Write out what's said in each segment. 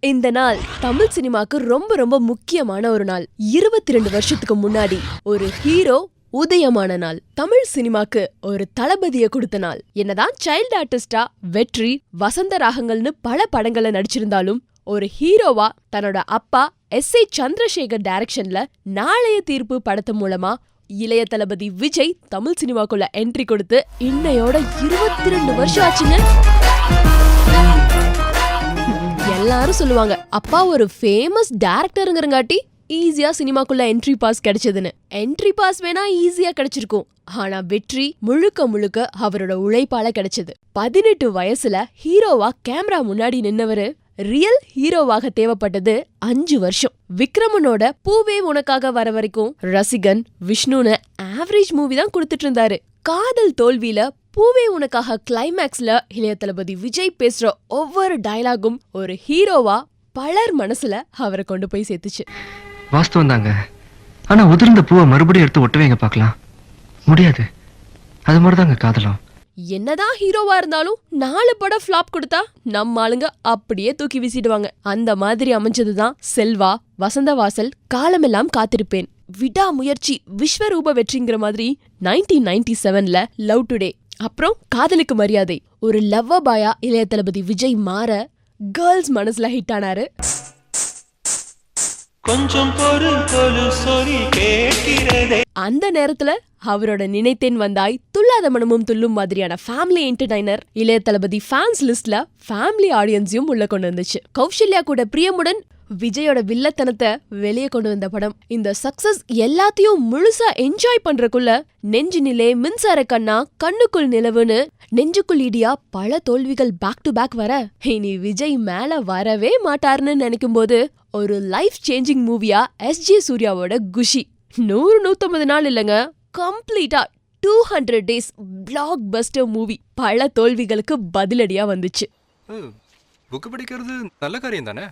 இந்த நாள் தமிழ் சினிமாக்கு ரொம்ப ரொம்ப முக்கியமான ஒரு நாள். 22 வருஷத்துக்கு முன்னாடி ஒரு ஹீரோ உதயமான நாள். தமிழ் சினிமாக்கு ஒரு தளபதியை கொடுத்த நாள். என்னதான் சைல்டு ஆர்டிஸ்டா வெற்றி, வசந்த ராகங்கள்னு பல படங்கள்ல நடிச்சிருந்தாலும் ஒரு ஹீரோவா தன்னோட அப்பா S.A. சந்திரசேகர் டைரக்ஷன்ல நாளைய தீர்ப்பு படத்து மூலமா இளைய தளபதி விஜய் தமிழ் சினிமாக்குள்ள என்ட்ரி கொடுத்து இன்னையோட 22 வருஷம் ஆச்சுங்க. எல்லாரும் சொல்லுவாங்க அப்பா ஒரு ஃபேமஸ் டைரக்டருங்கிறங்காட்டி ஈஸியா சினிமாக்குள்ள என்ட்ரி பாஸ் கிடைச்சதுன்னு. என்ட்ரி பாஸ் வேணா ஈஸியா கிடைச்சிருக்கும், ஆனா வெற்றி முழுக்க முழுக்க அவரோட உழைப்பால கிடைச்சது. 18 வயசுல ஹீரோவா கேமரா முன்னாடி நின்னவரு ரியல் ஹீரோவாக தேவைப்பட்டது 5 வருஷம். விக்ரமனோட பூவே உனக்காக வர வரைக்கும் ரசிகன், விஷ்ணுன்னு ஆவரேஜ் மூவி தான் கொடுத்துட்டு இருந்தாரு. காதல் தோல்வியில பூவே உனக்காக கிளைமேக்ஸ்ல இளைய தளபதி விஜய் பேசுற ஒவ்வொரு டயலாகும் ஒரு ஹீரோவா பலர் மனசுல அவரை கொண்டு போய் சேர்த்துச்சு. வாஸ்தவம் தாங்க, ஆனா உதிர்ந்த பூவை மறுபடியும் எடுத்து ஒட்டவேங்க பார்க்கலாம் முடியாது. அது மாதிரிதாங்க காதலும். என்னதான் ஹீரோவா இருந்தாலும் 4 படம் ஃபிளாப் கொடுத்தா நம்ம ஆளுங்க அப்படியே தூக்கி வீசிடுவாங்க. அந்த மாதிரி அமைஞ்சதுதான் செல்வா, வசந்தவாசல், காலமெல்லாம் காத்திருப்பேன், விடா முயற்சி, விஸ்வரூப வெற்றிங்கிற மாதிரி 1997ல லவ் டுடே, அப்புறம் காதலுக்கு மரியாதை. ஒரு லவ்வ பாயா இளைய தளபதி விஜய் மாற கேர்ள்ஸ் மனசுல ஹிட் ஆனாரு. அந்த நேரத்துல அவரோட நினைத்தேன் வந்தாய், துள்ளாத மனமும் துள்ளும் மாதிரியான ஃபேமிலி என்டர்டைனர் இளைய தளபதி ஃபேன்ஸ் லிஸ்ட்ல ஃபேமிலி ஆடியன்ஸையும் உள்ள கொண்டு வந்துச்சு. கௌசல்யா கூட பிரியமுடன் விஜயோட வில்லத்தனத்தை வெளியே கொண்டு வந்த படம். இந்த சக்சஸ் எல்லாத்தையும் முழுசா என்ஜாய் பண்றக்குள்ள நெஞ்சு நிலே, மின்சார கண்ணா, கண்ணுக்குள் நிலவுன்னு நெஞ்சுக்குள் இடியா பல தோல்விகள் பேக் டு பேக் வர இனி விஜய் மேல வரவே மாட்டாருன்னு நினைக்கும் போது ஒரு லைஃப் சேஞ்சிங் மூவியா S.J. சூர்யாவோட குஷி 100-150 நாள் இல்லங்க, கம்ப்ளீட்டா 200 days பிளாக் பஸ்டர் மூவி பல தோல்விகளுக்கு பதிலடியா வந்துச்சு. புக் படிக்கிறது நல்ல காரியம் தானே,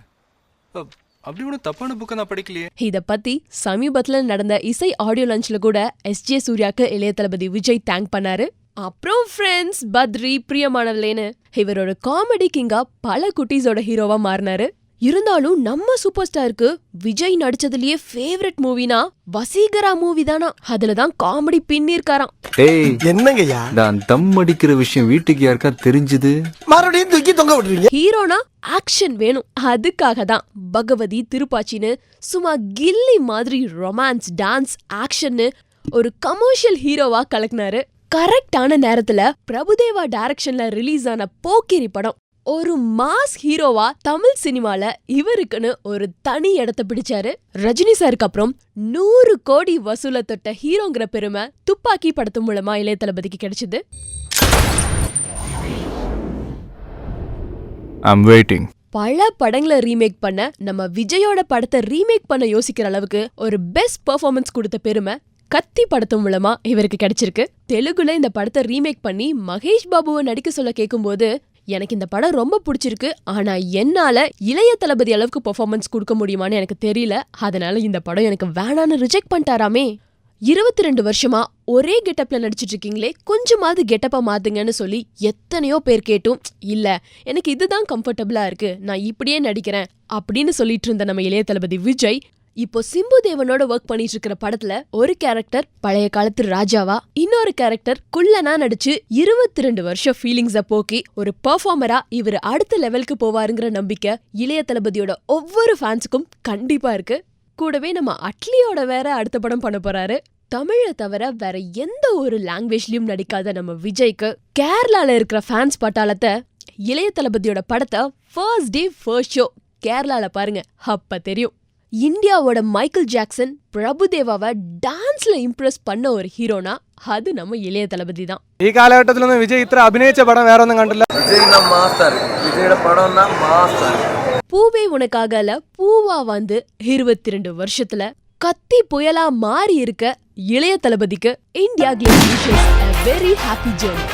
அப்படி ஒன்றும் தப்பான புக்கை நான் படிக்கலையே. இத பத்தி சமீபத்துல நடந்த இசை ஆடியோ லஞ்ச்ல கூட S.J. சூர்யாக்கு இளைய தளபதி விஜய் தேங்க் பண்ணாரு. அப்புறம் ஃப்ரெண்ட்ஸ், பத்ரி, பிரியமானவளேன்னு இவரோட காமெடி கிங்கா பல குட்டீஸோட ஹீரோவா மாறினாரு. இருந்தாலும் நம்ம சூப்பர் ஸ்டாருக்கு விஜய் நடிச்சதுலயே ஃபேவரட் மூவினா வசீகரா மூவி தானா. அதுலதான் காமெடி பின்னிருக்காராம். என்னங்கய்யா நான் தம் அடிக்கிற விஷயம் வீட்டுக்கு யாருக்கா தெரிஞ்சது மறுபடியும் தூக்கி தொங்க விடுறீங்க. ஹீரோனா ஆக்ஷன் வேணும், அதுக்காக தான் பகவதி, திருப்பாச்சின்னு சும்மா கில்லி மாதிரி ரொமான்ஸ், டான்ஸ், ஆக்ஷன்னு ஒரு கமர்ஷியல் ஹீரோவா கலக்குனாரு. கரெக்டான நேரத்துல பிரபுதேவா டைரக்ஷன்ல ரிலீஸ் ஆன போக்கிரி படம் ஒரு மாஸ் ஹீரோவா தமிழ் சினிமால இவருக்குன்னு ஒரு தனி இடத்தை பிடிச்சாரு. ரஜினி சாருக்கு அப்புறம் 100 கோடி வசூல தொட்ட ஹீரோங்கிற பெருமை துப்பாக்கி படத்து மூலமா இளைய தளபதிக்கு கிடைச்சது. பல படங்களை ரீமேக் பண்ண நம்ம விஜயோட படத்தை ரீமேக் பண்ண யோசிக்கிற அளவுக்கு ஒரு பெஸ்ட் பெர்ஃபார்மன்ஸ் கொடுத்த பெருமை கத்தி படத்து மூலமா இவருக்கு கிடைச்சிருக்கு. தெலுங்குல இந்த படத்தை ரீமேக் பண்ணி மகேஷ் பாபுவை நடிக்க சொல்ல கேட்கும்போது எனக்கு இந்த படம் ரொம்ப பிடிச்சிருக்கு, ஆனா என்னால இளைய தளபதி அளவுக்கு பெர்ஃபார்மன்ஸ் கொடுக்க முடியுமான்னு எனக்கு தெரியல, அதனால இந்த படம் எனக்கு வேணான்னு ரிஜெக்ட் பண்ணிட்டாராமே. 22 வருஷமா ஒரே கெட்டப்ல நடிச்சிட்டு இருக்கீங்களே, கொஞ்சமாவது கெட்டப்பா மாத்துங்கன்னு சொல்லி எத்தனையோ பேர் கேட்டும் இல்ல எனக்கு இதுதான் கம்ஃபர்டபுளா இருக்கு, நான் இப்படியே நடிக்கிறேன் அப்படின்னு சொல்லிட்டு இருந்த நம்ம இளைய தளபதி விஜய் இப்போ சிம்பு தேவனோட ஒர்க் பண்ணிட்டு இருக்கிற படத்துல ஒரு கேரக்டர் பழைய காலத்து ராஜாவா, இன்னொரு கேரக்டர் குள்ளனா நடிச்சு 22 வருஷம் ஃபீலிங்ஸ போக்கி ஒரு பெர்ஃபார்மரா இவர் அடுத்த லெவலுக்கு போவாருங்கிற நம்பிக்கை இளைய தளபதியோட ஒவ்வொரு ஃபேன்ஸுக்கும் கண்டிப்பா இருக்கு. கூடவே நம்ம அட்லியோட வேற அடுத்த படம் பண்ண போறாரு. தமிழை தவிர வேற எந்த ஒரு லாங்குவேஜ்லயும் நடிக்காத நம்ம விஜய்க்கு கேரளால இருக்கிற ஃபேன்ஸ் பட்டாளத்தை இளைய தளபதியோட படத்தை ஃபர்ஸ்ட் டே ஃபர்ஸ்ட் ஷோ கேரளால பாருங்க, அப்ப தெரியும். இந்தியாவோட மைக்கேல் ஜாக்சன் பிரபுதேவாவை டான்ஸ்ல இம்ப்ரெஸ் பண்ண ஒரு ஹீரோனா அது நம்ம இளைய தளபதி தான். ഈ കാലഘട്ടത്തിലൊന്നും വിജയ് ഇത്ര അഭിനയിച്ച പടം വേറെ ഒന്നും കണ്ടില്ല. விஜயோட படம்னா மாஸ்டர். பூவே உனக்காகல பூவா வந்து 22 வருஷத்துல கத்தி புயலா மாறி இருக்க இளைய தளபதிக்கு India glaze wishes a very happy journey.